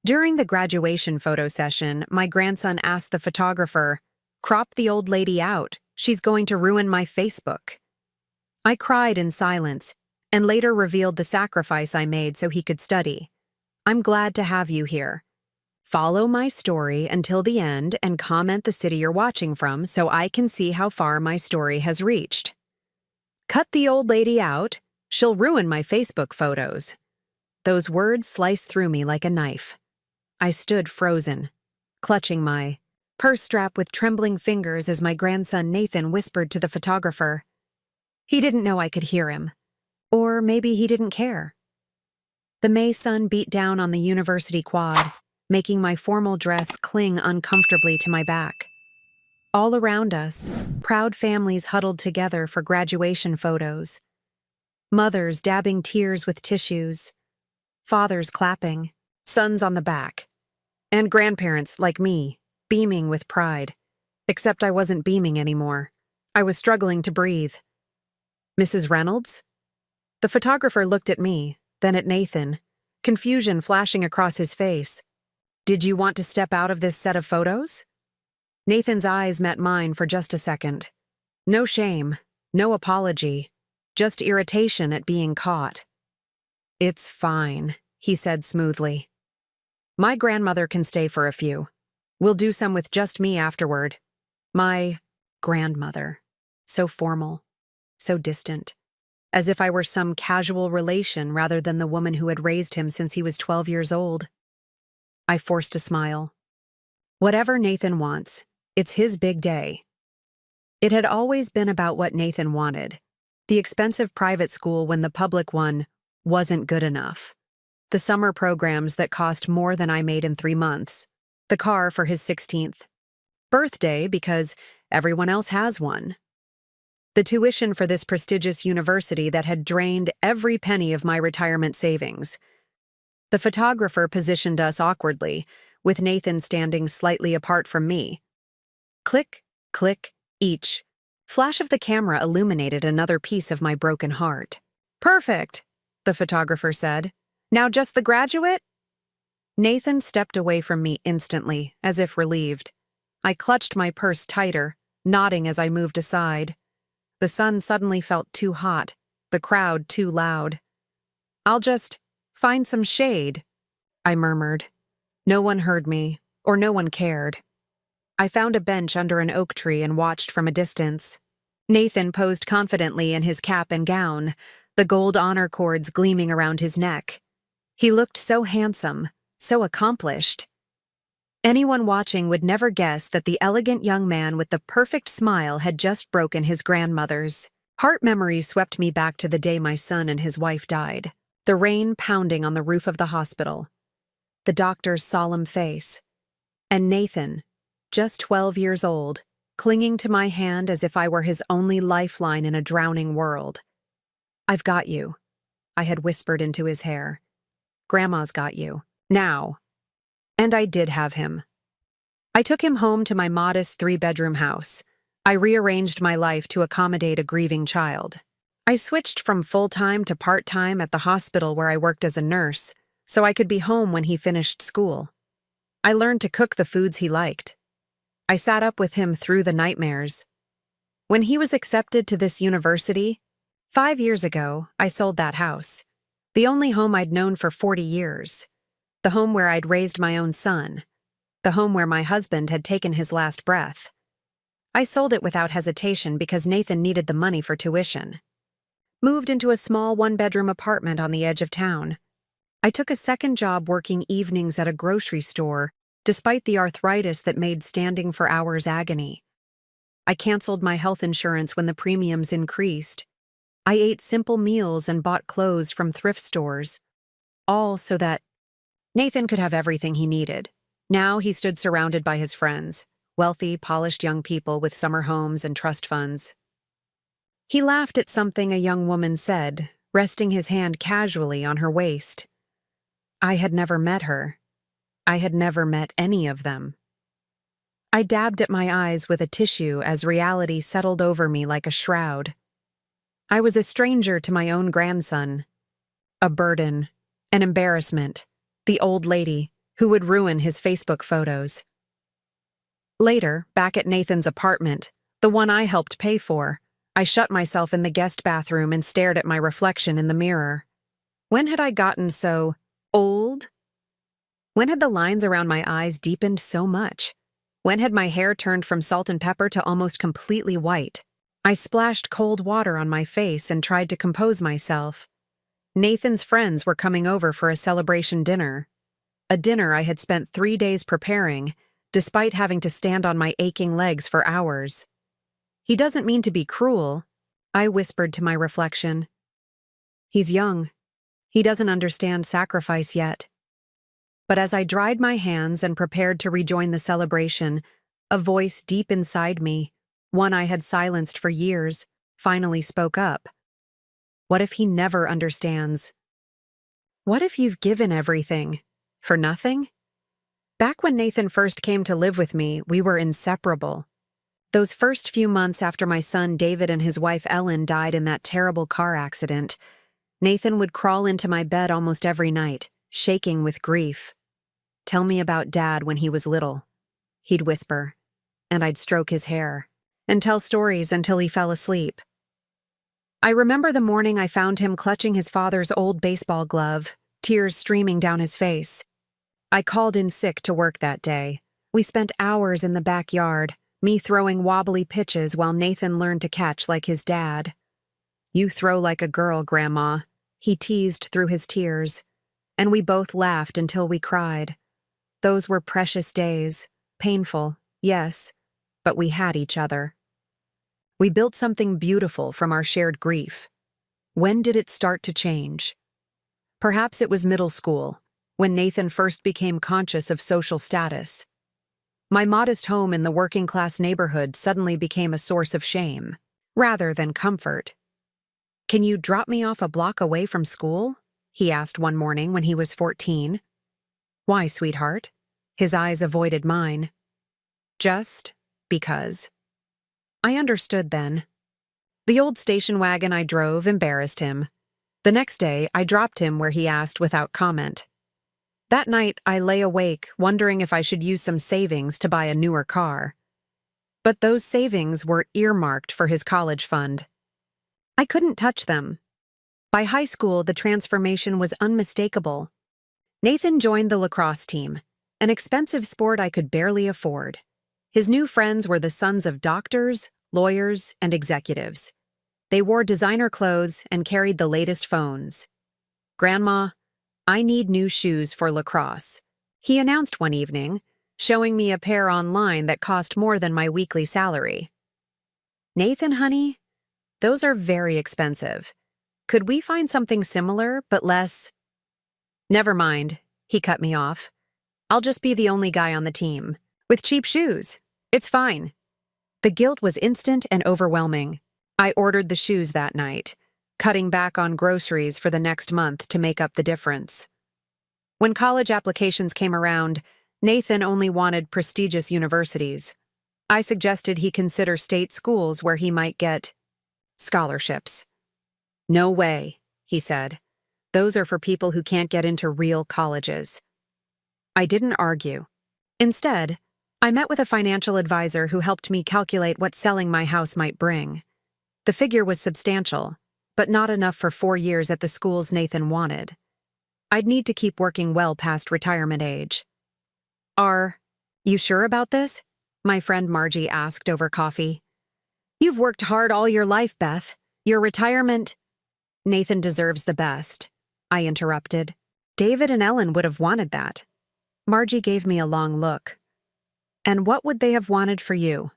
During the graduation photo session, my grandson asked the photographer, "Crop the old lady out. She's going to ruin my Facebook." I cried in silence, and later revealed the sacrifice I made so he could study. I'm glad to have you here. Follow my story until the end and comment the city you're watching from so I can see how far my story has reached. Cut the old lady out. She'll ruin my Facebook photos. Those words sliced through me like a knife. I stood frozen, clutching my purse strap with trembling fingers as my grandson Nathan whispered to the photographer. He didn't know I could hear him. Or maybe he didn't care. The May sun beat down on the university quad, making my formal dress cling uncomfortably to my back. All around us, proud families huddled together for graduation photos. Mothers dabbing tears with tissues, fathers clapping, sons on the back, and grandparents, like me, beaming with pride. Except I wasn't beaming anymore. I was struggling to breathe. "Mrs. Reynolds?" The photographer looked at me, then at Nathan, confusion flashing across his face. "Did you want to step out of this set of photos?" Nathan's eyes met mine for just a second. No shame, no apology, just irritation at being caught. "It's fine," he said smoothly. "My grandmother can stay for a few. We'll do some with just me afterward." My grandmother. So formal, so distant, as if I were some casual relation rather than the woman who had raised him since he was 12 years old. I forced a smile. Whatever Nathan wants, it's his big day. It had always been about what Nathan wanted. The expensive private school when the public one wasn't good enough. The summer programs that cost more than I made in 3 months. The car for his 16th birthday because everyone else has one. The tuition for this prestigious university that had drained every penny of my retirement savings. The photographer positioned us awkwardly, with Nathan standing slightly apart from me. Click, click, each. Flash of the camera illuminated another piece of my broken heart. "Perfect," the photographer said. "Now just the graduate?" Nathan stepped away from me instantly, as if relieved. I clutched my purse tighter, nodding as I moved aside. The sun suddenly felt too hot, the crowd too loud. "I'll just find some shade," I murmured. No one heard me, or no one cared. I found a bench under an oak tree and watched from a distance. Nathan posed confidently in his cap and gown, the gold honor cords gleaming around his neck. He looked so handsome, so accomplished. Anyone watching would never guess that the elegant young man with the perfect smile had just broken his grandmother's. Heart memories swept me back to the day my son and his wife died. The rain pounding on the roof of the hospital. The doctor's solemn face. And Nathan, just 12 years old, clinging to my hand as if I were his only lifeline in a drowning world. "I've got you," I had whispered into his hair. "Grandma's got you. Now." And I did have him. I took him home to my modest 3-bedroom house. I rearranged my life to accommodate a grieving child. I switched from full-time to part-time at the hospital where I worked as a nurse, so I could be home when he finished school. I learned to cook the foods he liked. I sat up with him through the nightmares. When he was accepted to this university, 5 years ago, I sold that house. The only home I'd known for 40 years. The home where I'd raised my own son. The home where my husband had taken his last breath. I sold it without hesitation because Nathan needed the money for tuition. Moved into a small 1-bedroom apartment on the edge of town. I took a second job working evenings at a grocery store, despite the arthritis that made standing for hours agony. I canceled my health insurance when the premiums increased. I ate simple meals and bought clothes from thrift stores. All so that Nathan could have everything he needed. Now he stood surrounded by his friends, wealthy, polished young people with summer homes and trust funds. He laughed at something a young woman said, resting his hand casually on her waist. I had never met her. I had never met any of them. I dabbed at my eyes with a tissue as reality settled over me like a shroud. I was a stranger to my own grandson. A burden, an embarrassment, the old lady, who would ruin his Facebook photos. Later, back at Nathan's apartment, the one I helped pay for, I shut myself in the guest bathroom and stared at my reflection in the mirror. When had I gotten so old? When had the lines around my eyes deepened so much? When had my hair turned from salt and pepper to almost completely white? I splashed cold water on my face and tried to compose myself. Nathan's friends were coming over for a celebration dinner. A dinner I had spent 3 days preparing, despite having to stand on my aching legs for hours. He doesn't mean to be cruel, I whispered to my reflection. He's young. He doesn't understand sacrifice yet. But as I dried my hands and prepared to rejoin the celebration, a voice deep inside me, one I had silenced for years, finally spoke up. What if he never understands? What if you've given everything for nothing? Back when Nathan first came to live with me, we were inseparable. Those first few months after my son David and his wife Ellen died in that terrible car accident, Nathan would crawl into my bed almost every night, shaking with grief. "Tell me about Dad when he was little," he'd whisper, and I'd stroke his hair and tell stories until he fell asleep. I remember the morning I found him clutching his father's old baseball glove, tears streaming down his face. I called in sick to work that day. We spent hours in the backyard, me throwing wobbly pitches while Nathan learned to catch like his dad. "You throw like a girl, Grandma," he teased through his tears, and we both laughed until we cried. Those were precious days, painful, yes, but we had each other. We built something beautiful from our shared grief. When did it start to change? Perhaps it was middle school, when Nathan first became conscious of social status. My modest home in the working-class neighborhood suddenly became a source of shame, rather than comfort. "Can you drop me off a block away from school?" he asked one morning when he was 14. "Why, sweetheart?" His eyes avoided mine. "Just because." I understood then. The old station wagon I drove embarrassed him. The next day, I dropped him where he asked without comment. That night, I lay awake, wondering if I should use some savings to buy a newer car. But those savings were earmarked for his college fund. I couldn't touch them. By high school, the transformation was unmistakable. Nathan joined the lacrosse team, an expensive sport I could barely afford. His new friends were the sons of doctors, lawyers, and executives. They wore designer clothes and carried the latest phones. "Grandma, I need new shoes for lacrosse," he announced one evening, showing me a pair online that cost more than my weekly salary. "Nathan, honey, those are very expensive. Could we find something similar, but less—" "Never mind," he cut me off. "I'll just be the only guy on the team, with cheap shoes. It's fine." The guilt was instant and overwhelming. I ordered the shoes that night, cutting back on groceries for the next month to make up the difference. When college applications came around, Nathan only wanted prestigious universities. I suggested he consider state schools where he might get scholarships. "No way," he said. "Those are for people who can't get into real colleges." I didn't argue. Instead, I met with a financial advisor who helped me calculate what selling my house might bring. The figure was substantial, but not enough for 4 years at the schools Nathan wanted. I'd need to keep working well past retirement age. "Are you sure about this?" my friend Margie asked over coffee. "You've worked hard all your life, Beth. Your retirement—" "Nathan deserves the best," I interrupted. "David and Ellen would have wanted that." Margie gave me a long look. "And what would they have wanted for you?"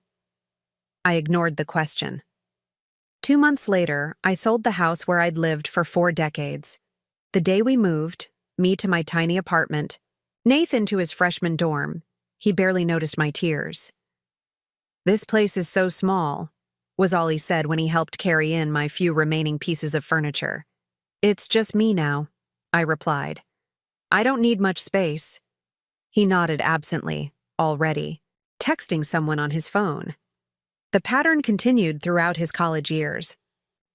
I ignored the question. 2 months later, I sold the house where I'd lived for 4 decades. The day we moved, me to my tiny apartment, Nathan to his freshman dorm, he barely noticed my tears. "This place is so small," was all he said when he helped carry in my few remaining pieces of furniture. "It's just me now," I replied. "I don't need much space." He nodded absently, already, texting someone on his phone. The pattern continued throughout his college years.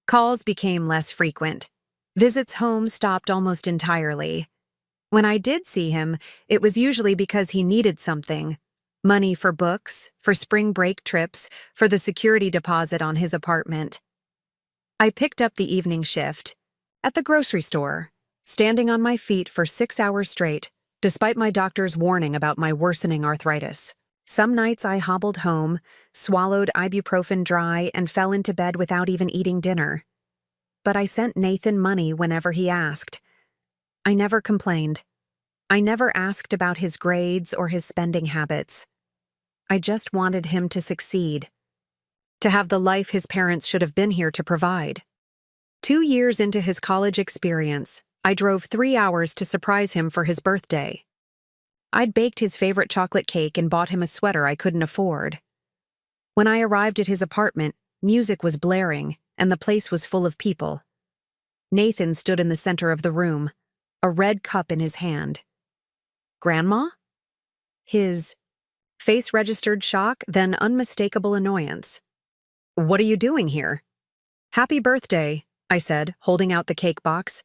Calls became less frequent. Visits home stopped almost entirely. When I did see him, it was usually because he needed something. Money for books, for spring break trips, for the security deposit on his apartment. I picked up the evening shift at the grocery store, standing on my feet for 6 hours straight, despite my doctor's warning about my worsening arthritis. Some nights I hobbled home, swallowed ibuprofen dry, and fell into bed without even eating dinner. But I sent Nathan money whenever he asked. I never complained. I never asked about his grades or his spending habits. I just wanted him to succeed, to have the life his parents should have been here to provide. 2 years into his college experience, I drove 3 hours to surprise him for his birthday. I'd baked his favorite chocolate cake and bought him a sweater I couldn't afford. When I arrived at his apartment, music was blaring, and the place was full of people. Nathan stood in the center of the room, a red cup in his hand. Grandma? His face registered shock, then unmistakable annoyance. What are you doing here? Happy birthday, I said, holding out the cake box.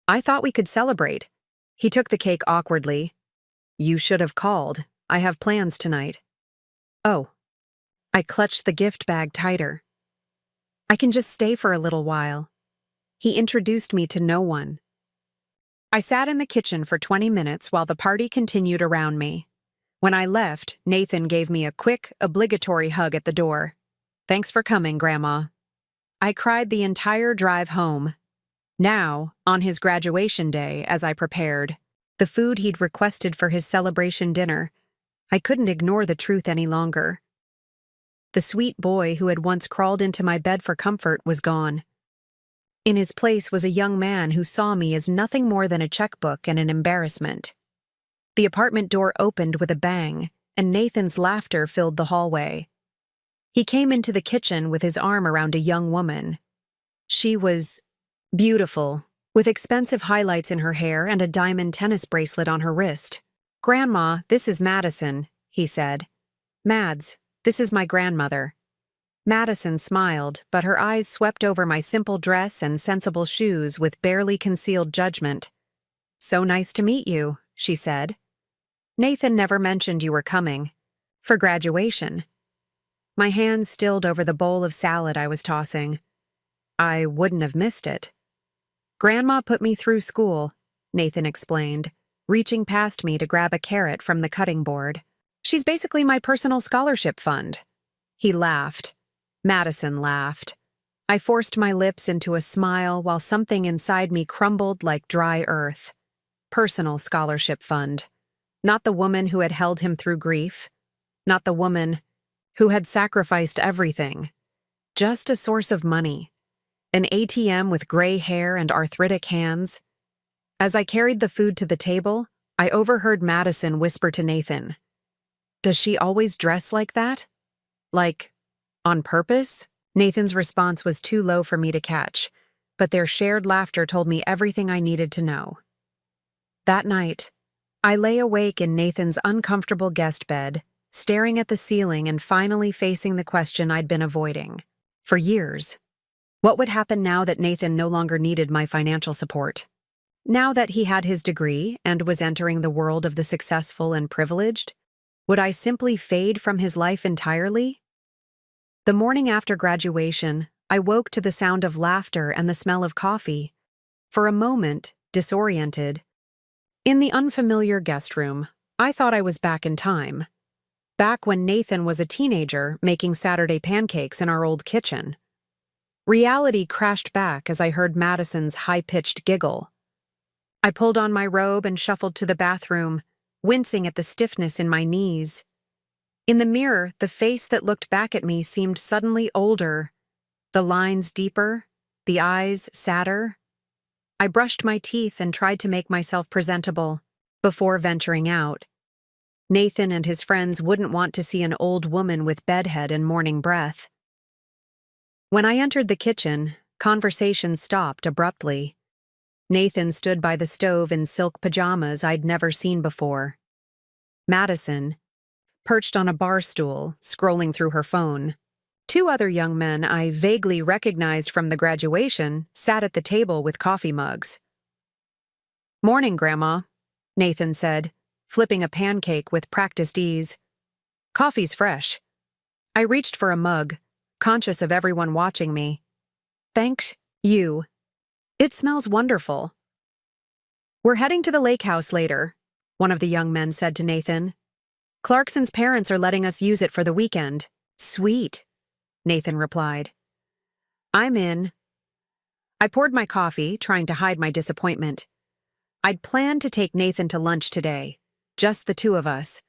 I thought we could celebrate. He took the cake awkwardly. You should have called. I have plans tonight. Oh. I clutched the gift bag tighter. I can just stay for a little while. He introduced me to no one. I sat in the kitchen for 20 minutes while the party continued around me. When I left, Nathan gave me a quick, obligatory hug at the door. Thanks for coming, Grandma. I cried the entire drive home. Now, on his graduation day, as I prepared the food he'd requested for his celebration dinner, I couldn't ignore the truth any longer. The sweet boy who had once crawled into my bed for comfort was gone. In his place was a young man who saw me as nothing more than a checkbook and an embarrassment. The apartment door opened with a bang, and Nathan's laughter filled the hallway. He came into the kitchen with his arm around a young woman. She was beautiful, with expensive highlights in her hair and a diamond tennis bracelet on her wrist. Grandma, this is Madison, he said. Mads, this is my grandmother. Madison smiled, but her eyes swept over my simple dress and sensible shoes with barely concealed judgment. So nice to meet you, she said. Nathan never mentioned you were coming. For graduation. My hands stilled over the bowl of salad I was tossing. I wouldn't have missed it. Grandma put me through school, Nathan explained, reaching past me to grab a carrot from the cutting board. She's basically my personal scholarship fund. He laughed. Madison laughed. I forced my lips into a smile while something inside me crumbled like dry earth. Personal scholarship fund. Not the woman who had held him through grief. Not the woman who had sacrificed everything. Just a source of money. An ATM with gray hair and arthritic hands. As I carried the food to the table, I overheard Madison whisper to Nathan, "Does she always dress like that? Like, on purpose?" Nathan's response was too low for me to catch, but their shared laughter told me everything I needed to know. That night, I lay awake in Nathan's uncomfortable guest bed, staring at the ceiling and finally facing the question I'd been avoiding for years. What would happen now that Nathan no longer needed my financial support? Now that he had his degree and was entering the world of the successful and privileged, would I simply fade from his life entirely? The morning after graduation, I woke to the sound of laughter and the smell of coffee. For a moment, disoriented. In the unfamiliar guest room, I thought I was back in time. Back when Nathan was a teenager making Saturday pancakes in our old kitchen. Reality crashed back as I heard Madison's high-pitched giggle. I pulled on my robe and shuffled to the bathroom, wincing at the stiffness in my knees. In the mirror, the face that looked back at me seemed suddenly older, the lines deeper, the eyes sadder. I brushed my teeth and tried to make myself presentable before venturing out. Nathan and his friends wouldn't want to see an old woman with bedhead and morning breath. When I entered the kitchen, conversation stopped abruptly. Nathan stood by the stove in silk pajamas I'd never seen before. Madison, perched on a bar stool, scrolling through her phone. 2 other young men I vaguely recognized from the graduation sat at the table with coffee mugs. "Morning, Grandma," Nathan said, flipping a pancake with practiced ease. Coffee's fresh. I reached for a mug, conscious of everyone watching me. Thanks, you. It smells wonderful. We're heading to the lake house later, one of the young men said to Nathan. Clarkson's parents are letting us use it for the weekend. Sweet, Nathan replied. I'm in. I poured my coffee, trying to hide my disappointment. I'd planned to take Nathan to lunch today, just the two of us.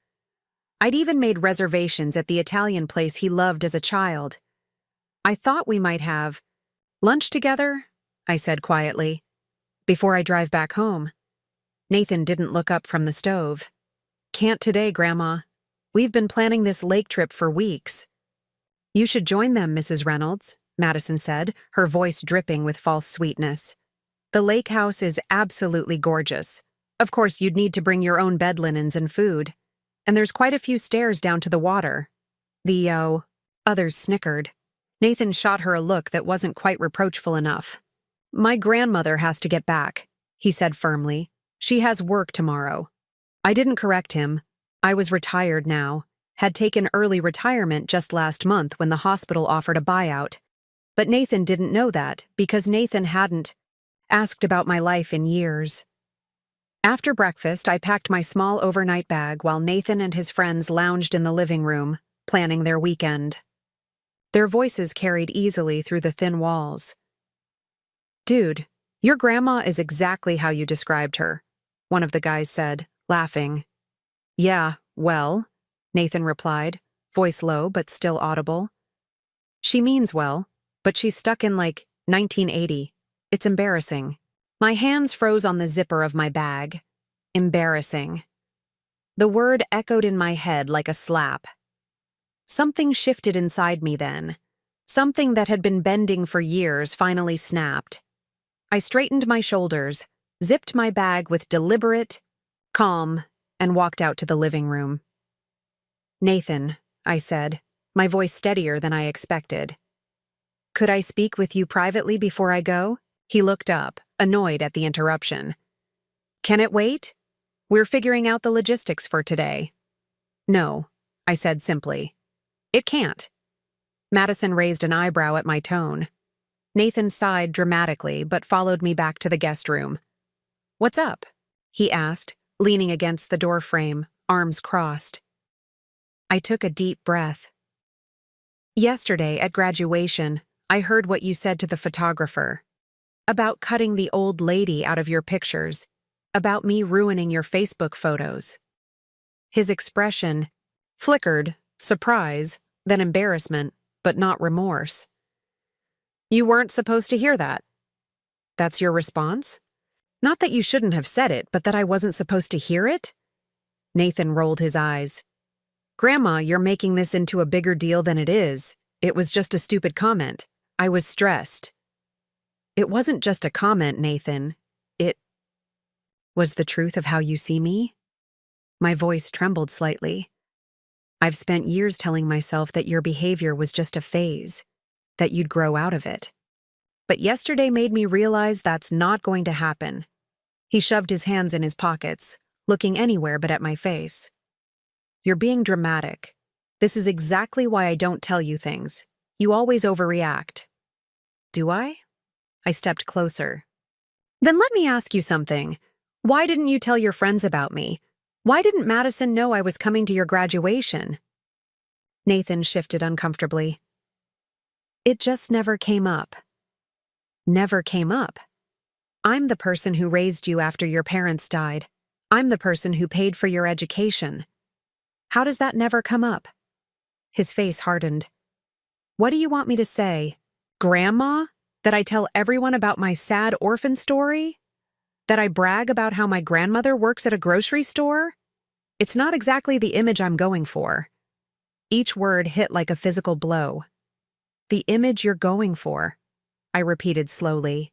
I'd even made reservations at the Italian place he loved as a child. I thought we might have lunch together, I said quietly, before I drive back home. Nathan didn't look up from the stove. Can't today, Grandma. We've been planning this lake trip for weeks. You should join them, Mrs. Reynolds, Madison said, her voice dripping with false sweetness. The lake house is absolutely gorgeous. Of course, you'd need to bring your own bed linens and food. And there's quite a few stairs down to the water. The others snickered. Nathan shot her a look that wasn't quite reproachful enough. My grandmother has to get back, he said firmly. She has work tomorrow. I didn't correct him. I was retired now, had taken early retirement just last month when the hospital offered a buyout. But Nathan didn't know that because Nathan hadn't asked about my life in years. After breakfast, I packed my small overnight bag while Nathan and his friends lounged in the living room, planning their weekend. Their voices carried easily through the thin walls. Dude, your grandma is exactly how you described her, one of the guys said, laughing. Yeah, well, Nathan replied, voice low but still audible. She means well, but she's stuck in like 1980. It's embarrassing. My hands froze on the zipper of my bag. Embarrassing. The word echoed in my head like a slap. Something shifted inside me then. Something that had been bending for years finally snapped. I straightened my shoulders, zipped my bag with deliberate calm, and walked out to the living room. Nathan, I said, my voice steadier than I expected. Could I speak with you privately before I go? He looked up, annoyed at the interruption. Can it wait? We're figuring out the logistics for today. No, I said simply. It can't. Madison raised an eyebrow at my tone. Nathan sighed dramatically but followed me back to the guest room. What's up? He asked, leaning against the door frame, arms crossed. I took a deep breath. Yesterday at graduation, I heard what you said to the photographer. About cutting the old lady out of your pictures. About me ruining your Facebook photos. His expression flickered, surprise, then embarrassment, but not remorse. You weren't supposed to hear that. That's your response? Not that you shouldn't have said it, but that I wasn't supposed to hear it? Nathan rolled his eyes. Grandma, you're making this into a bigger deal than it is. It was just a stupid comment. I was stressed. It wasn't just a comment, Nathan. It was the truth of how you see me. My voice trembled slightly. I've spent years telling myself that your behavior was just a phase, that you'd grow out of it. But yesterday made me realize that's not going to happen. He shoved his hands in his pockets, looking anywhere but at my face. You're being dramatic. This is exactly why I don't tell you things. You always overreact. Do I? I stepped closer. Then let me ask you something. Why didn't you tell your friends about me? Why didn't Madison know I was coming to your graduation? Nathan shifted uncomfortably. It just never came up. Never came up. I'm the person who raised you after your parents died. I'm the person who paid for your education. How does that never come up? His face hardened. What do you want me to say? Grandma? That I tell everyone about my sad orphan story? That I brag about how my grandmother works at a grocery store? It's not exactly the image I'm going for. Each word hit like a physical blow. The image you're going for, I repeated slowly.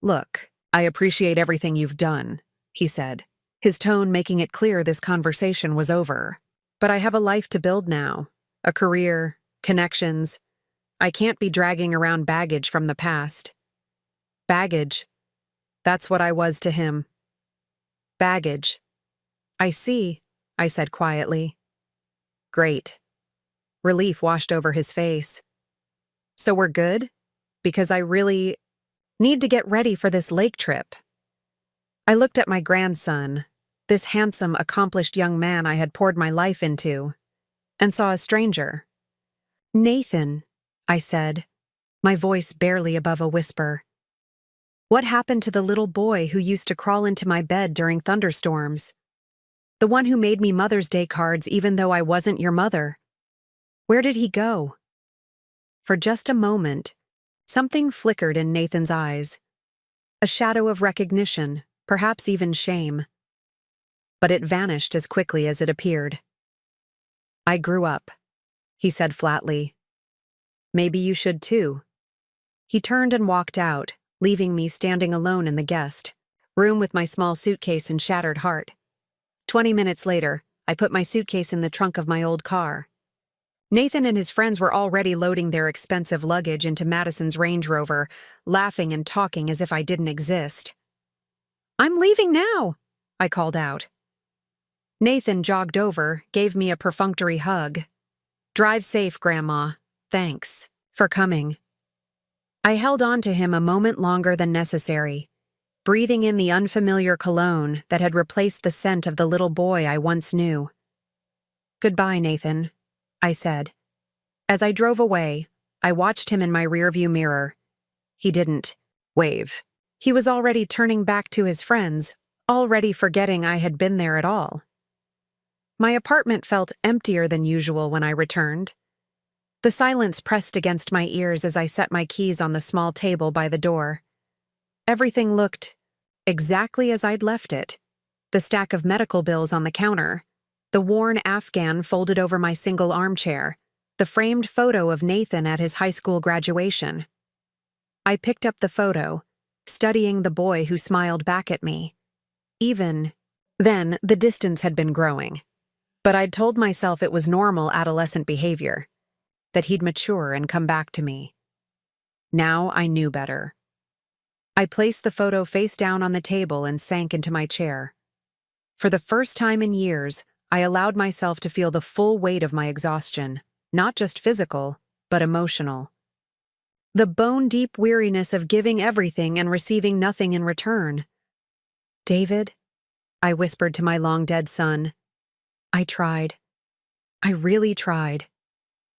Look, I appreciate everything you've done, he said, his tone making it clear this conversation was over. But I have a life to build now, a career, connections. I can't be dragging around baggage from the past. Baggage. That's what I was to him. Baggage. I see, I said quietly. Great. Relief washed over his face. So we're good? Because I really need to get ready for this lake trip. I looked at my grandson, this handsome, accomplished young man I had poured my life into, and saw a stranger. Nathan, I said, my voice barely above a whisper. What happened to the little boy who used to crawl into my bed during thunderstorms? The one who made me Mother's Day cards even though I wasn't your mother? Where did he go? For just a moment, something flickered in Nathan's eyes. A shadow of recognition, perhaps even shame. But it vanished as quickly as it appeared. I grew up, he said flatly. Maybe you should too. He turned and walked out, leaving me standing alone in the guest room with my small suitcase and shattered heart. 20 minutes later, I put my suitcase in the trunk of my old car. Nathan and his friends were already loading their expensive luggage into Madison's Range Rover, laughing and talking as if I didn't exist. I'm leaving now, I called out. Nathan jogged over, gave me a perfunctory hug. Drive safe, Grandma. Thanks for coming. I held on to him a moment longer than necessary, breathing in the unfamiliar cologne that had replaced the scent of the little boy I once knew. Goodbye, Nathan, I said. As I drove away, I watched him in my rearview mirror. He didn't wave. He was already turning back to his friends, already forgetting I had been there at all. My apartment felt emptier than usual when I returned. The silence pressed against my ears as I set my keys on the small table by the door. Everything looked exactly as I'd left it. The stack of medical bills on the counter, the worn Afghan folded over my single armchair, the framed photo of Nathan at his high school graduation. I picked up the photo, studying the boy who smiled back at me. Even then, the distance had been growing. But I'd told myself it was normal adolescent behavior, that he'd mature and come back to me. Now I knew better. I placed the photo face down on the table and sank into my chair. For the first time in years, I allowed myself to feel the full weight of my exhaustion, not just physical, but emotional. The bone-deep weariness of giving everything and receiving nothing in return. David, I whispered to my long-dead son. I tried. I really tried.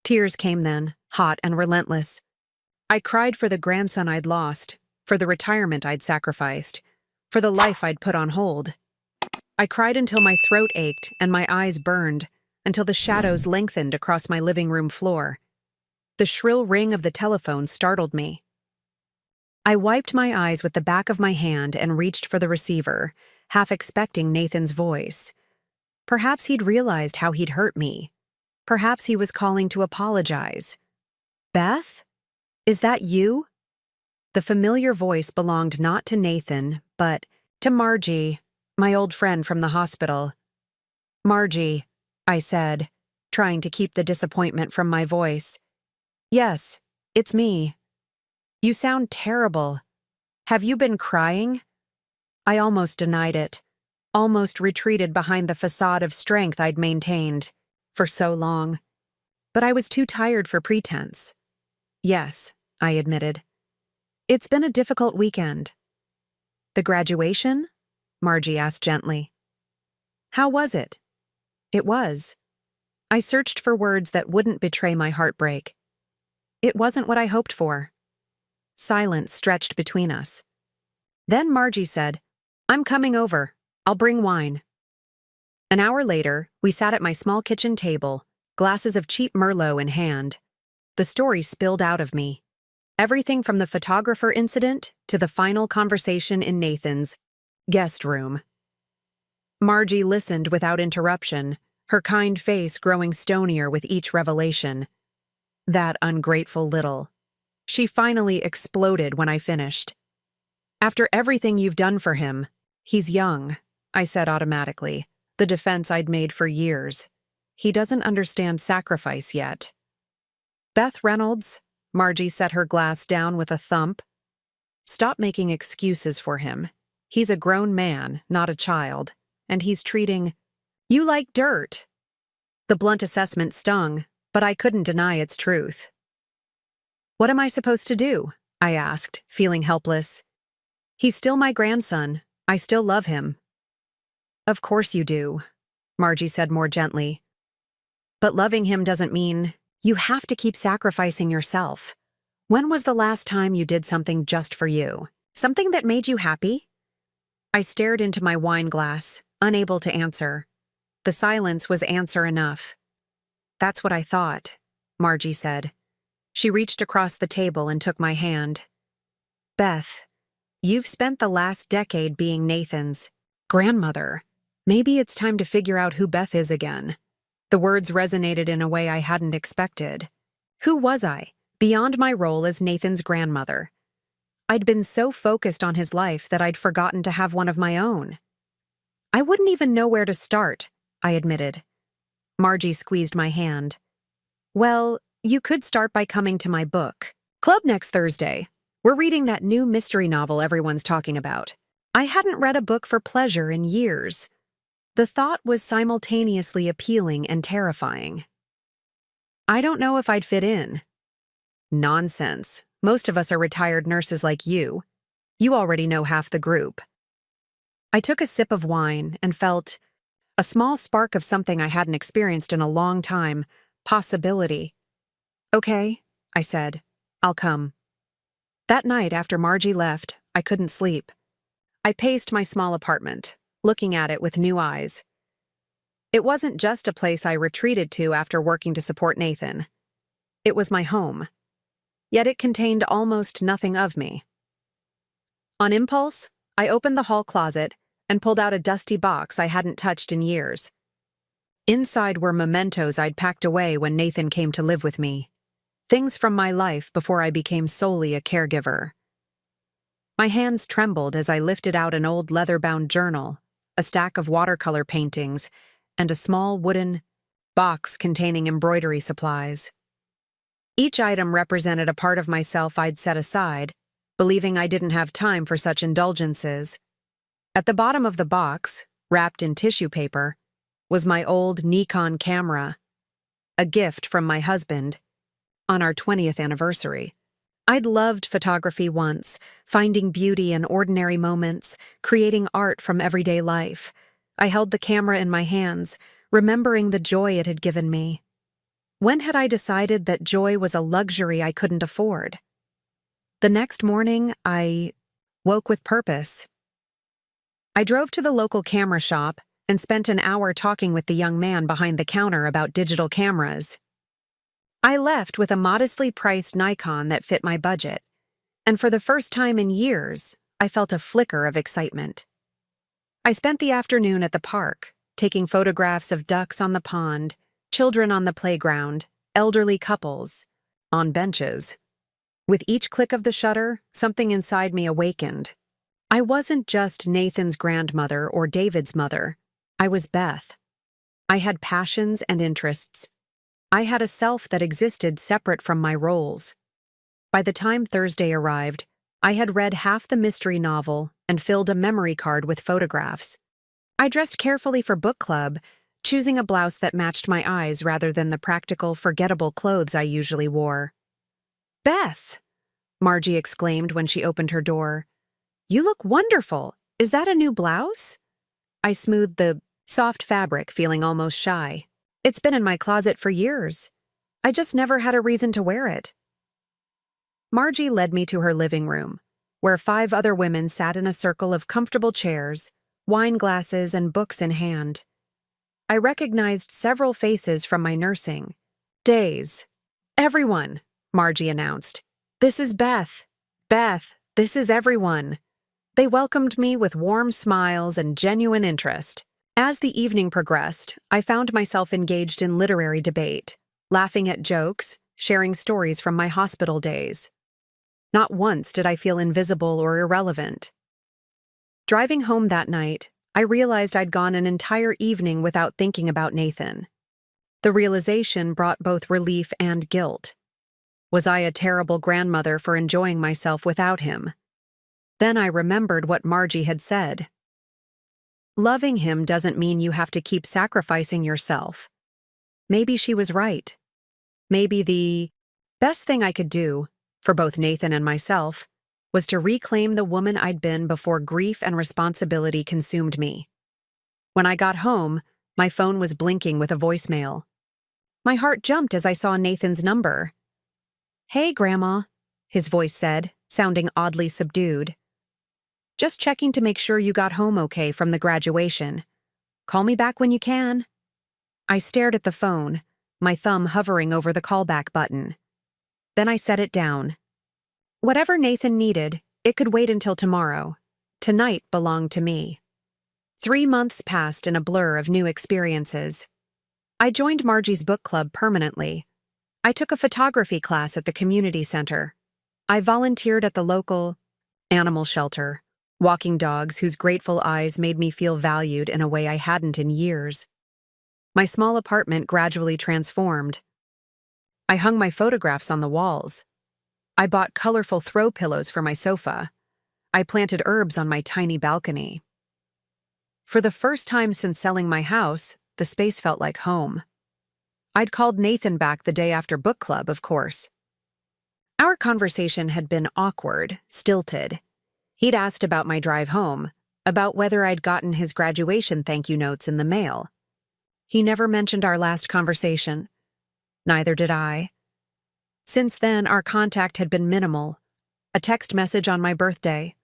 Tears came then, hot and relentless. I cried for the grandson I'd lost, for the retirement I'd sacrificed, for the life I'd put on hold. I cried until my throat ached and my eyes burned, until the shadows lengthened across my living room floor. The shrill ring of the telephone startled me. I wiped my eyes with the back of my hand and reached for the receiver, half expecting Nathan's voice. Perhaps he'd realized how he'd hurt me. Perhaps he was calling to apologize. Beth? Is that you? The familiar voice belonged not to Nathan, but to Margie, my old friend from the hospital. Margie, I said, trying to keep the disappointment from my voice. Yes, it's me. You sound terrible. Have you been crying? I almost denied it, almost retreated behind the facade of strength I'd maintained for so long. But I was too tired for pretense. Yes, I admitted. It's been a difficult weekend. The graduation? Margie asked gently. How was it? It was. I searched for words that wouldn't betray my heartbreak. It wasn't what I hoped for. Silence stretched between us. Then Margie said, I'm coming over. I'll bring wine. An hour later, we sat at my small kitchen table, glasses of cheap Merlot in hand. The story spilled out of me. Everything from the photographer incident to the final conversation in Nathan's guest room. Margie listened without interruption, her kind face growing stonier with each revelation. That ungrateful little. She finally exploded when I finished. After everything you've done for him, he's young, I said automatically, the defense I'd made for years. He doesn't understand sacrifice yet. Beth Reynolds, Margie set her glass down with a thump. Stop making excuses for him. He's a grown man, not a child, and he's treating You like dirt. The blunt assessment stung, but I couldn't deny its truth. What am I supposed to do? I asked, feeling helpless. He's still my grandson. I still love him. Of course you do, Margie said more gently. But loving him doesn't mean you have to keep sacrificing yourself. When was the last time you did something just for you? Something that made you happy? I stared into my wine glass, unable to answer. The silence was answer enough. That's what I thought, Margie said. She reached across the table and took my hand. Beth, you've spent the last decade being Nathan's grandmother. Maybe it's time to figure out who Beth is again. The words resonated in a way I hadn't expected. Who was I, beyond my role as Nathan's grandmother? I'd been so focused on his life that I'd forgotten to have one of my own. I wouldn't even know where to start, I admitted. Margie squeezed my hand. Well, you could start by coming to my book club next Thursday. We're reading that new mystery novel everyone's talking about. I hadn't read a book for pleasure in years. The thought was simultaneously appealing and terrifying. I don't know if I'd fit in. Nonsense. Most of us are retired nurses like you. You already know half the group. I took a sip of wine and felt a small spark of something I hadn't experienced in a long time, possibility. Okay, I said. I'll come. That night after Margie left, I couldn't sleep. I paced my small apartment, looking at it with new eyes. It wasn't just a place I retreated to after working to support Nathan. It was my home. Yet it contained almost nothing of me. On impulse, I opened the hall closet and pulled out a dusty box I hadn't touched in years. Inside were mementos I'd packed away when Nathan came to live with me. Things from my life before I became solely a caregiver. My hands trembled as I lifted out an old leather-bound journal, a stack of watercolor paintings, and a small wooden box containing embroidery supplies. Each item represented a part of myself I'd set aside, believing I didn't have time for such indulgences. At the bottom of the box, wrapped in tissue paper, was my old Nikon camera, a gift from my husband, on our 20th anniversary. I'd loved photography once, finding beauty in ordinary moments, creating art from everyday life. I held the camera in my hands, remembering the joy it had given me. When had I decided that joy was a luxury I couldn't afford? The next morning, I woke with purpose. I drove to the local camera shop and spent an hour talking with the young man behind the counter about digital cameras. I left with a modestly priced Nikon that fit my budget, and for the first time in years, I felt a flicker of excitement. I spent the afternoon at the park, taking photographs of ducks on the pond, children on the playground, elderly couples, on benches. With each click of the shutter, something inside me awakened. I wasn't just Nathan's grandmother or David's mother. I was Beth. I had passions and interests. I had a self that existed separate from my roles. By the time Thursday arrived, I had read half the mystery novel and filled a memory card with photographs. I dressed carefully for book club, choosing a blouse that matched my eyes rather than the practical, forgettable clothes I usually wore. Beth! Margie exclaimed when she opened her door. You look wonderful. Is that a new blouse? I smoothed the soft fabric, feeling almost shy. It's been in my closet for years. I just never had a reason to wear it. Margie led me to her living room, where 5 other women sat in a circle of comfortable chairs, wine glasses and books in hand. I recognized several faces from my nursing days. Everyone, Margie announced. This is Beth. Beth, this is everyone. They welcomed me with warm smiles and genuine interest. As the evening progressed, I found myself engaged in literary debate, laughing at jokes, sharing stories from my hospital days. Not once did I feel invisible or irrelevant. Driving home that night, I realized I'd gone an entire evening without thinking about Nathan. The realization brought both relief and guilt. Was I a terrible grandmother for enjoying myself without him? Then I remembered what Margie had said. Loving him doesn't mean you have to keep sacrificing yourself. Maybe she was right. Maybe the best thing I could do, for both Nathan and myself, was to reclaim the woman I'd been before grief and responsibility consumed me. When I got home, my phone was blinking with a voicemail. My heart jumped as I saw Nathan's number. "Hey, Grandma," his voice said, sounding oddly subdued. "Just checking to make sure you got home okay from the graduation. Call me back when you can." I stared at the phone, my thumb hovering over the callback button. Then I set it down. Whatever Nathan needed, it could wait until tomorrow. Tonight belonged to me. 3 months passed in a blur of new experiences. I joined Margie's book club permanently. I took a photography class at the community center. I volunteered at the local animal shelter, walking dogs whose grateful eyes made me feel valued in a way I hadn't in years. My small apartment gradually transformed. I hung my photographs on the walls. I bought colorful throw pillows for my sofa. I planted herbs on my tiny balcony. For the first time since selling my house, the space felt like home. I'd called Nathan back the day after book club, of course. Our conversation had been awkward, stilted. He'd asked about my drive home, about whether I'd gotten his graduation thank you notes in the mail. He never mentioned our last conversation. Neither did I. Since then, our contact had been minimal. A text message on my birthday.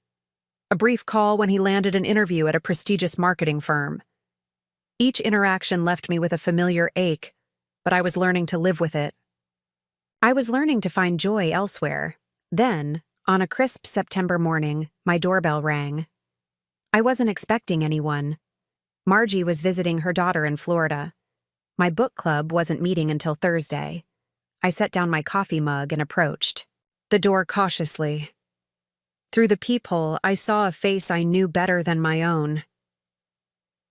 A brief call when he landed an interview at a prestigious marketing firm. Each interaction left me with a familiar ache, but I was learning to live with it. I was learning to find joy elsewhere. Then, on a crisp September morning, my doorbell rang. I wasn't expecting anyone. Margie was visiting her daughter in Florida. My book club wasn't meeting until Thursday. I set down my coffee mug and approached the door cautiously. Through the peephole, I saw a face I knew better than my own.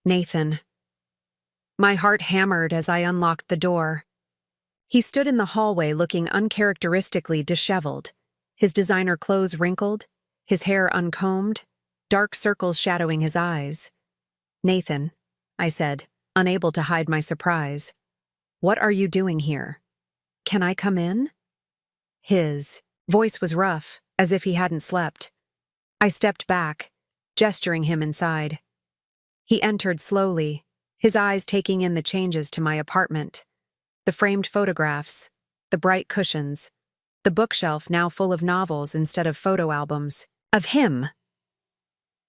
Nathan. My heart hammered as I unlocked the door. He stood in the hallway looking uncharacteristically disheveled, his designer clothes wrinkled, his hair uncombed, dark circles shadowing his eyes. "Nathan," I said, unable to hide my surprise. "What are you doing here? Can I come in?" His voice was rough, as if he hadn't slept. I stepped back, gesturing him inside. He entered slowly, his eyes taking in the changes to my apartment. The framed photographs, the bright cushions, the bookshelf now full of novels instead of photo albums. Of him.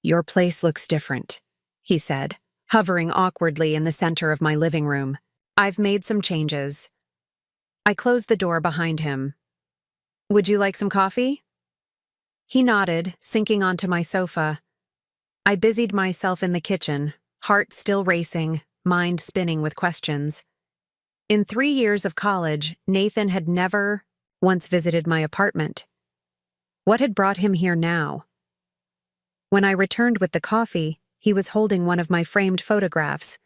"Your place looks different," he said, hovering awkwardly in the center of my living room. "I've made some changes." I closed the door behind him. "Would you like some coffee?" He nodded, sinking onto my sofa. I busied myself in the kitchen, heart still racing, mind spinning with questions. In 3 years of college, Nathan had never once visited my apartment. What had brought him here now? When I returned with the coffee, he was holding one of my framed photographs,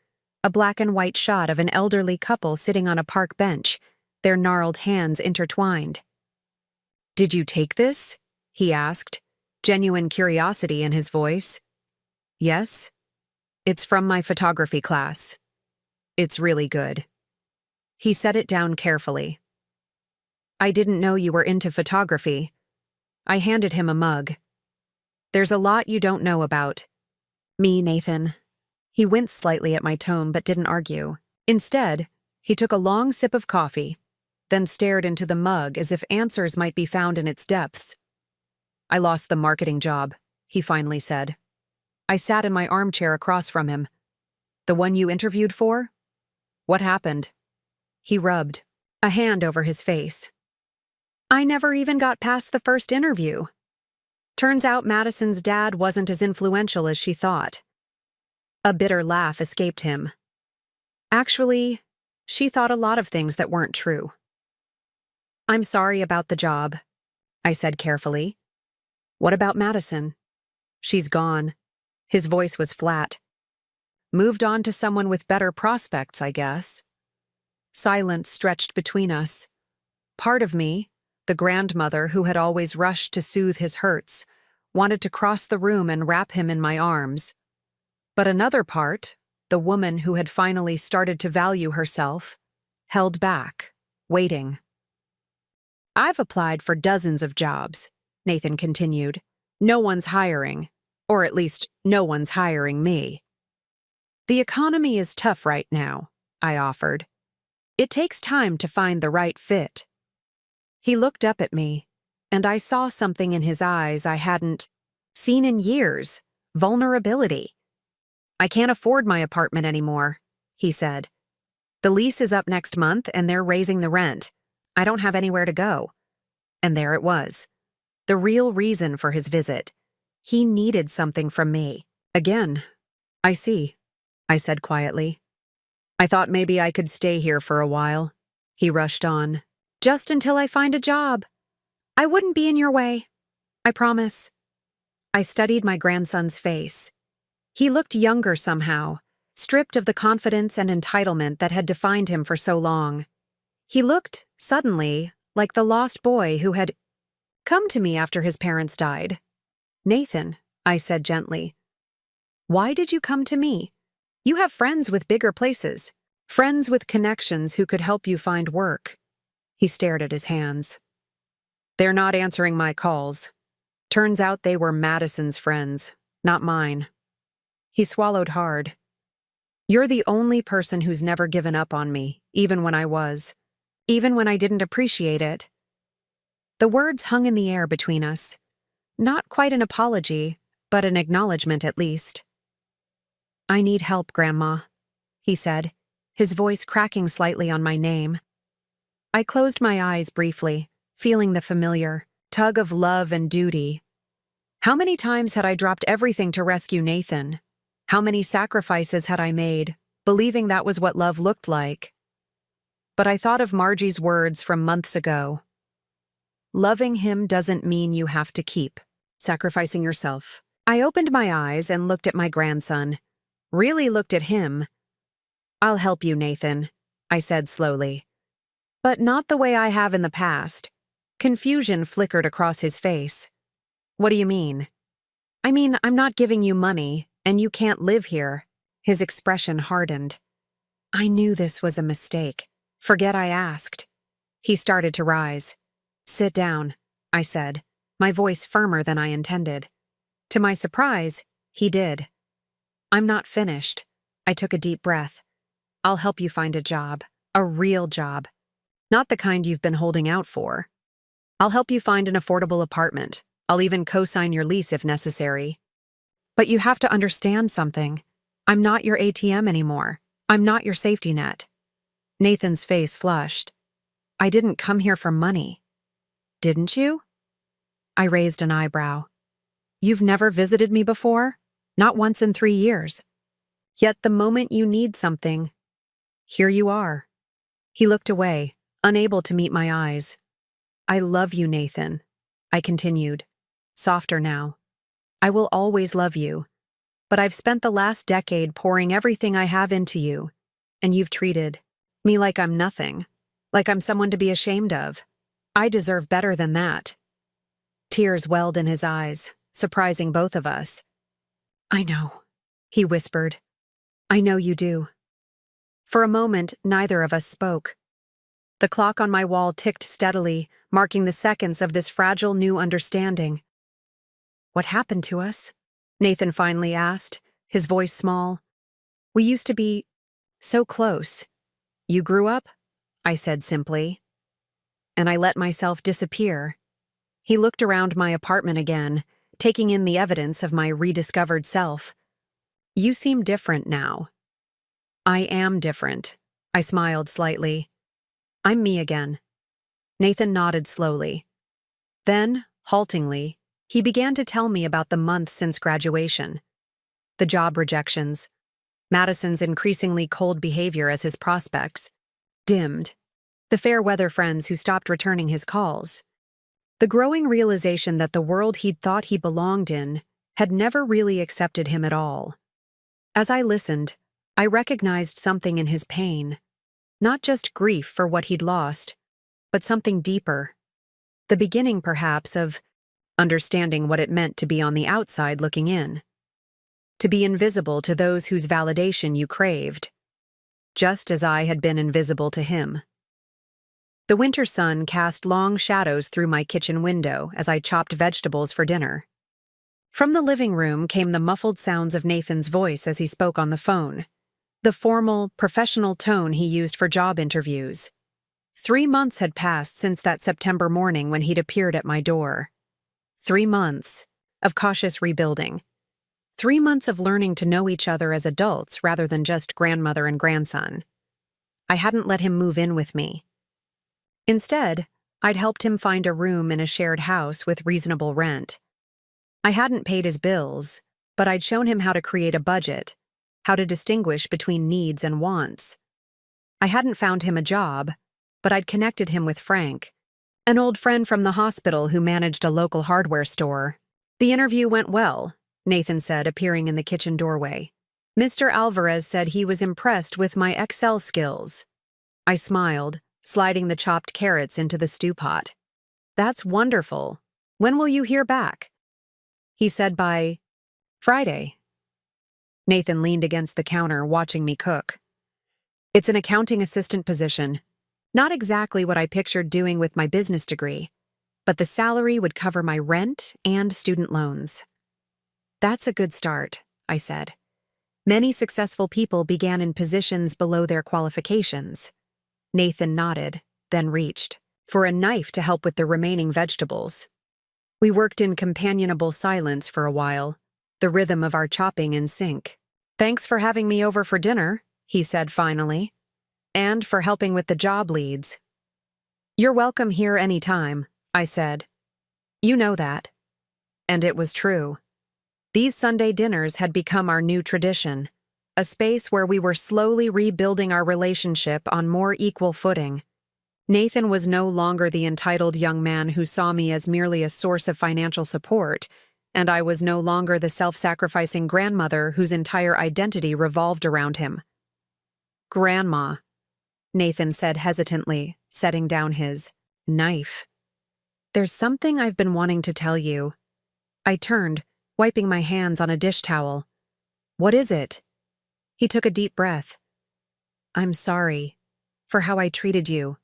a black and white shot of an elderly couple sitting on a park bench, their gnarled hands intertwined. "Did you take this?" he asked, genuine curiosity in his voice. "Yes. It's from my photography class. It's really good." He set it down carefully. "I didn't know you were into photography." I handed him a mug. "There's a lot you don't know about me, Nathan." He winced slightly at my tone but didn't argue. Instead, he took a long sip of coffee, then stared into the mug as if answers might be found in its depths. "I lost the marketing job," he finally said. I sat in my armchair across from him. "The one you interviewed for? What happened?" He rubbed a hand over his face. "I never even got past the first interview. Turns out Madison's dad wasn't as influential as she thought." A bitter laugh escaped him. "Actually, she thought a lot of things that weren't true." "I'm sorry about the job," I said carefully. "What about Madison?" "She's gone." His voice was flat. "Moved on to someone with better prospects, I guess." Silence stretched between us. Part of me, the grandmother who had always rushed to soothe his hurts, wanted to cross the room and wrap him in my arms. But another part, the woman who had finally started to value herself, held back, waiting. I've applied for dozens of jobs, Nathan continued. No one's hiring, or at least no one's hiring me. The economy is tough right now, I offered. It takes time to find the right fit. He looked up at me, and I saw something in his eyes I hadn't seen in years: vulnerability. I can't afford my apartment anymore, he said. The lease is up next month and they're raising the rent. I don't have anywhere to go. And there it was. The real reason for his visit. He needed something from me. Again, I see, I said quietly. I thought maybe I could stay here for a while. He rushed on. Just until I find a job. I wouldn't be in your way. I promise. I studied my grandson's face. He looked younger somehow, stripped of the confidence and entitlement that had defined him for so long. He looked, suddenly, like the lost boy who had come to me after his parents died. Nathan, I said gently, why did you come to me? You have friends with bigger places, friends with connections who could help you find work. He stared at his hands. They're not answering my calls. Turns out they were Madison's friends, not mine. He swallowed hard. You're the only person who's never given up on me, even when I was. Even when I didn't appreciate it. The words hung in the air between us. Not quite an apology, but an acknowledgement at least. I need help, Grandma, he said, his voice cracking slightly on my name. I closed my eyes briefly, feeling the familiar tug of love and duty. How many times had I dropped everything to rescue Nathan? How many sacrifices had I made, believing that was what love looked like? But I thought of Margie's words from months ago. Loving him doesn't mean you have to keep sacrificing yourself. I opened my eyes and looked at my grandson, really looked at him. I'll help you, Nathan, I said slowly. But not the way I have in the past. Confusion flickered across his face. What do you mean? I mean, I'm not giving you money, and you can't live here. His expression hardened. I knew this was a mistake. Forget I asked. He started to rise. Sit down, I said, my voice firmer than I intended. To my surprise, he did. I'm not finished. I took a deep breath. I'll help you find a job, a real job. Not the kind you've been holding out for. I'll help you find an affordable apartment. I'll even co-sign your lease if necessary. But you have to understand something. I'm not your ATM anymore. I'm not your safety net. Nathan's face flushed. I didn't come here for money. Didn't you? I raised an eyebrow. You've never visited me before? Not once in 3 years. Yet the moment you need something, here you are. He looked away, unable to meet my eyes. I love you, Nathan, I continued, softer now. I will always love you, but I've spent the last decade pouring everything I have into you, and you've treated me like I'm nothing, like I'm someone to be ashamed of. I deserve better than that. Tears welled in his eyes, surprising both of us. I know, he whispered. I know you do. For a moment, neither of us spoke. The clock on my wall ticked steadily, marking the seconds of this fragile new understanding. What happened to us? Nathan finally asked, his voice small. We used to be so close. You grew up? I said simply. And I let myself disappear. He looked around my apartment again, taking in the evidence of my rediscovered self. You seem different now. I am different. I smiled slightly. I'm me again. Nathan nodded slowly. Then, haltingly, he began to tell me about the months since graduation. The job rejections. Madison's increasingly cold behavior as his prospects dimmed. The fair weather friends who stopped returning his calls. The growing realization that the world he'd thought he belonged in had never really accepted him at all. As I listened, I recognized something in his pain. Not just grief for what he'd lost, but something deeper. The beginning, perhaps, of understanding what it meant to be on the outside looking in. to be invisible to those whose validation you craved, just as I had been invisible to him. The winter sun cast long shadows through my kitchen window as I chopped vegetables for dinner. From the living room came the muffled sounds of Nathan's voice as he spoke on the phone, the formal, professional tone he used for job interviews. 3 months had passed since that September morning when he'd appeared at my door. 3 months of cautious rebuilding. 3 months of learning to know each other as adults rather than just grandmother and grandson. I hadn't let him move in with me. Instead, I'd helped him find a room in a shared house with reasonable rent. I hadn't paid his bills, but I'd shown him how to create a budget, how to distinguish between needs and wants. I hadn't found him a job, but I'd connected him with Frank, an old friend from the hospital who managed a local hardware store. The interview went well, Nathan said, appearing in the kitchen doorway. Mr. Alvarez said he was impressed with my Excel skills. I smiled, sliding the chopped carrots into the stew pot. That's wonderful. When will you hear back? He said by Friday. Nathan leaned against the counter, watching me cook. It's an accounting assistant position. Not exactly what I pictured doing with my business degree, but the salary would cover my rent and student loans. That's a good start, I said. Many successful people began in positions below their qualifications. Nathan nodded, then reached for a knife to help with the remaining vegetables. We worked in companionable silence for a while, the rhythm of our chopping in sync. Thanks for having me over for dinner, he said finally, and for helping with the job leads. You're welcome here any time, I said. You know that. And it was true. These Sunday dinners had become our new tradition, a space where we were slowly rebuilding our relationship on more equal footing. Nathan was no longer the entitled young man who saw me as merely a source of financial support, and I was no longer the self-sacrificing grandmother whose entire identity revolved around him. Grandma, Nathan said hesitantly, setting down his knife. There's something I've been wanting to tell you. I turned, wiping my hands on a dish towel. What is it? He took a deep breath. I'm sorry for how I treated you,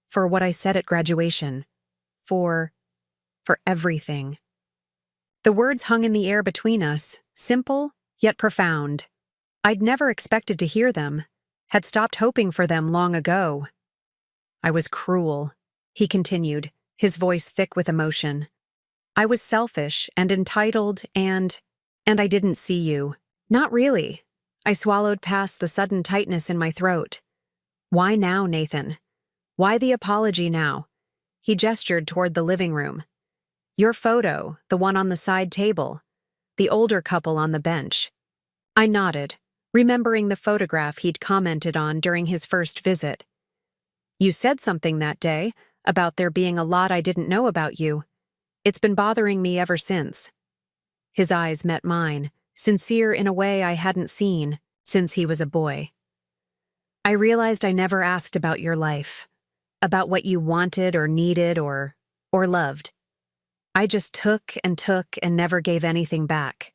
for what I said at graduation, for everything. The words hung in the air between us, simple yet profound. I'd never expected to hear them, had stopped hoping for them long ago. I was cruel, he continued, his voice thick with emotion. I was selfish and entitled and I didn't see you. Not really. I swallowed past the sudden tightness in my throat. Why now, Nathan? Why the apology now? He gestured toward the living room. Your photo, the one on the side table, the older couple on the bench. I nodded, remembering the photograph he'd commented on during his first visit. You said something that day about there being a lot I didn't know about you. It's been bothering me ever since. His eyes met mine, sincere in a way I hadn't seen since he was a boy. I realized I never asked about your life, about what you wanted or needed or loved. I just took and never gave anything back.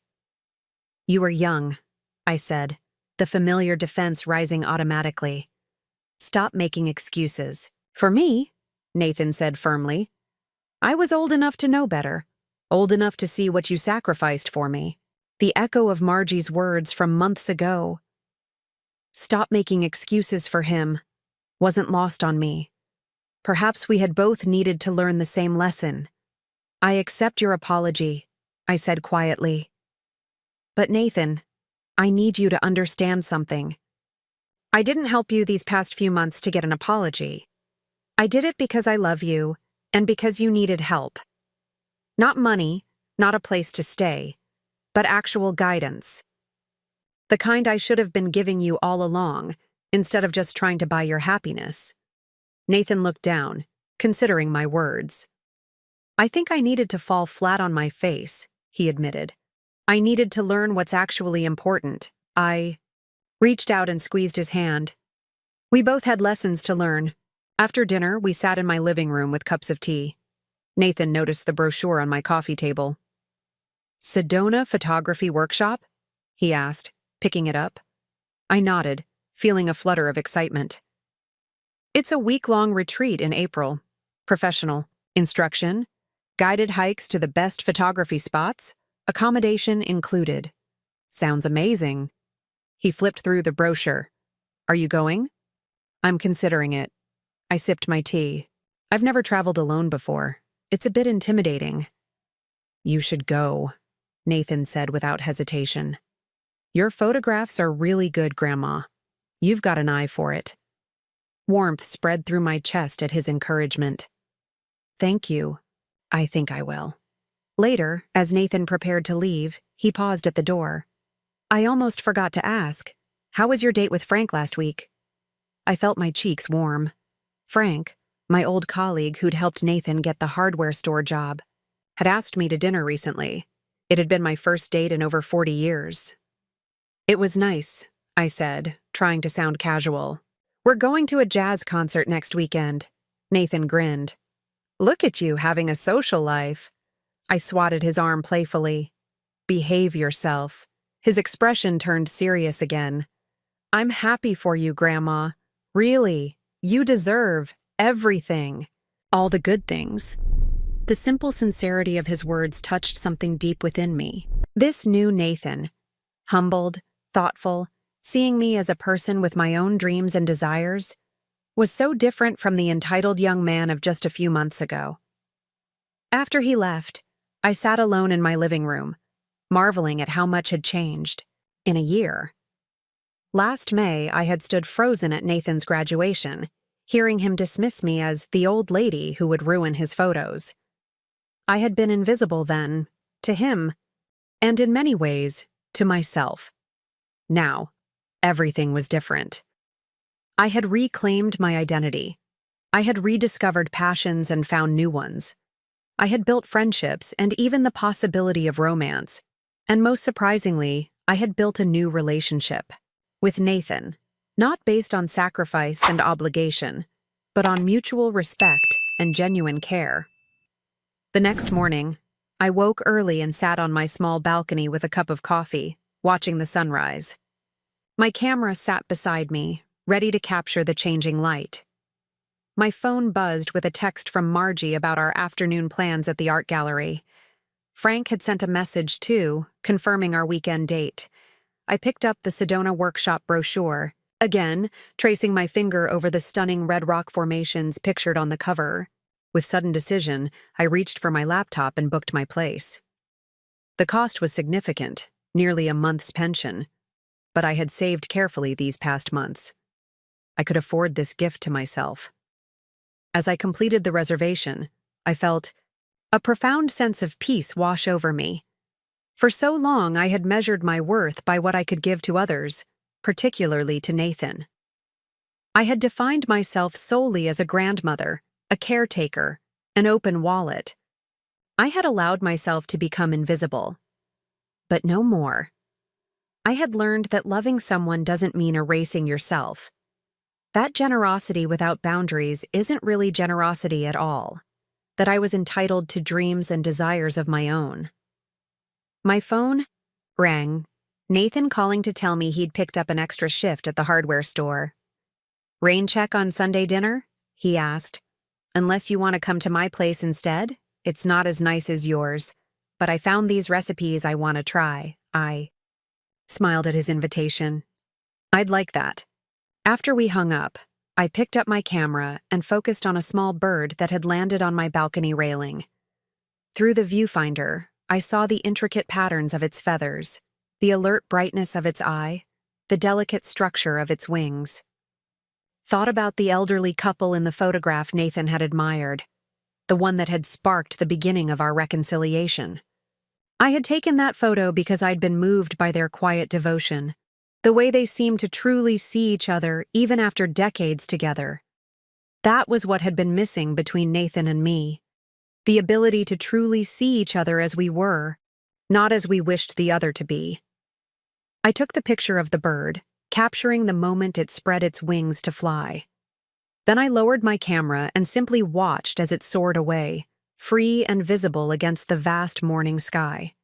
You were young, I said, the familiar defense rising automatically. Stop making excuses. For me, Nathan said firmly. I was old enough to know better, old enough to see what you sacrificed for me. The echo of Margie's words from months ago. Stop making excuses for him wasn't lost on me. Perhaps we had both needed to learn the same lesson. I accept your apology, I said quietly. But Nathan, I need you to understand something. I didn't help you these past few months to get an apology. I did it because I love you and because you needed help. Not money, not a place to stay, but actual guidance. The kind I should have been giving you all along, instead of just trying to buy your happiness. Nathan looked down, considering my words. I think I needed to fall flat on my face, he admitted. I needed to learn what's actually important. I reached out and squeezed his hand. We both had lessons to learn. After dinner, we sat in my living room with cups of tea. Nathan noticed the brochure on my coffee table. Sedona Photography Workshop? he asked, picking it up. I nodded, feeling a flutter of excitement. It's a week-long retreat in April. Professional instruction, guided hikes to the best photography spots, accommodation included. Sounds amazing. He flipped through the brochure. Are you going? I'm considering it. I sipped my tea. I've never traveled alone before. It's a bit intimidating. You should go, Nathan said without hesitation. Your photographs are really good, Grandma. You've got an eye for it. Warmth spread through my chest at his encouragement. Thank you. I think I will. Later, as Nathan prepared to leave, he paused at the door. I almost forgot to ask, how was your date with Frank last week? I felt my cheeks warm. Frank, my old colleague who'd helped Nathan get the hardware store job, had asked me to dinner recently. It had been my first date in over 40 years. It was nice, I said, trying to sound casual. We're going to a jazz concert next weekend. Nathan grinned. Look at you having a social life. I swatted his arm playfully. Behave yourself. His expression turned serious again. I'm happy for you, Grandma. Really, you deserve everything. All the good things. The simple sincerity of his words touched something deep within me. This new Nathan, humbled, thoughtful, seeing me as a person with my own dreams and desires, was so different from the entitled young man of just a few months ago. After he left, I sat alone in my living room, marveling at how much had changed in a year. Last May, I had stood frozen at Nathan's graduation, hearing him dismiss me as the old lady who would ruin his photos. I had been invisible then, to him, and in many ways, to myself. Now, everything was different. I had reclaimed my identity. I had rediscovered passions and found new ones. I had built friendships and even the possibility of romance. And most surprisingly, I had built a new relationship with Nathan, not based on sacrifice and obligation, but on mutual respect and genuine care. The next morning, I woke early and sat on my small balcony with a cup of coffee, watching the sunrise. My camera sat beside me, ready to capture the changing light. My phone buzzed with a text from Margie about our afternoon plans at the art gallery. Frank had sent a message, too, confirming our weekend date. I picked up the Sedona Workshop brochure, again, tracing my finger over the stunning red rock formations pictured on the cover. With sudden decision, I reached for my laptop and booked my place. The cost was significant, nearly a month's pension, but I had saved carefully these past months. I could afford this gift to myself. As I completed the reservation, I felt a profound sense of peace wash over me. For so long, I had measured my worth by what I could give to others, particularly to Nathan. I had defined myself solely as a grandmother, a caretaker, an open wallet. I had allowed myself to become invisible. But no more. I had learned that loving someone doesn't mean erasing yourself. That generosity without boundaries isn't really generosity at all. That I was entitled to dreams and desires of my own. My phone rang, Nathan calling to tell me he'd picked up an extra shift at the hardware store. Rain check on Sunday dinner? He asked. Unless you want to come to my place instead, it's not as nice as yours, but I found these recipes I want to try. I smiled at his invitation. I'd like that. After we hung up, I picked up my camera and focused on a small bird that had landed on my balcony railing. Through the viewfinder, I saw the intricate patterns of its feathers, the alert brightness of its eye, the delicate structure of its wings. Thought about the elderly couple in the photograph Nathan had admired, the one that had sparked the beginning of our reconciliation. I had taken that photo because I'd been moved by their quiet devotion, the way they seemed to truly see each other even after decades together. That was what had been missing between Nathan and me. The ability to truly see each other as we were, not as we wished the other to be. I took the picture of the bird, capturing the moment it spread its wings to fly. Then I lowered my camera and simply watched as it soared away, free and visible against the vast morning sky.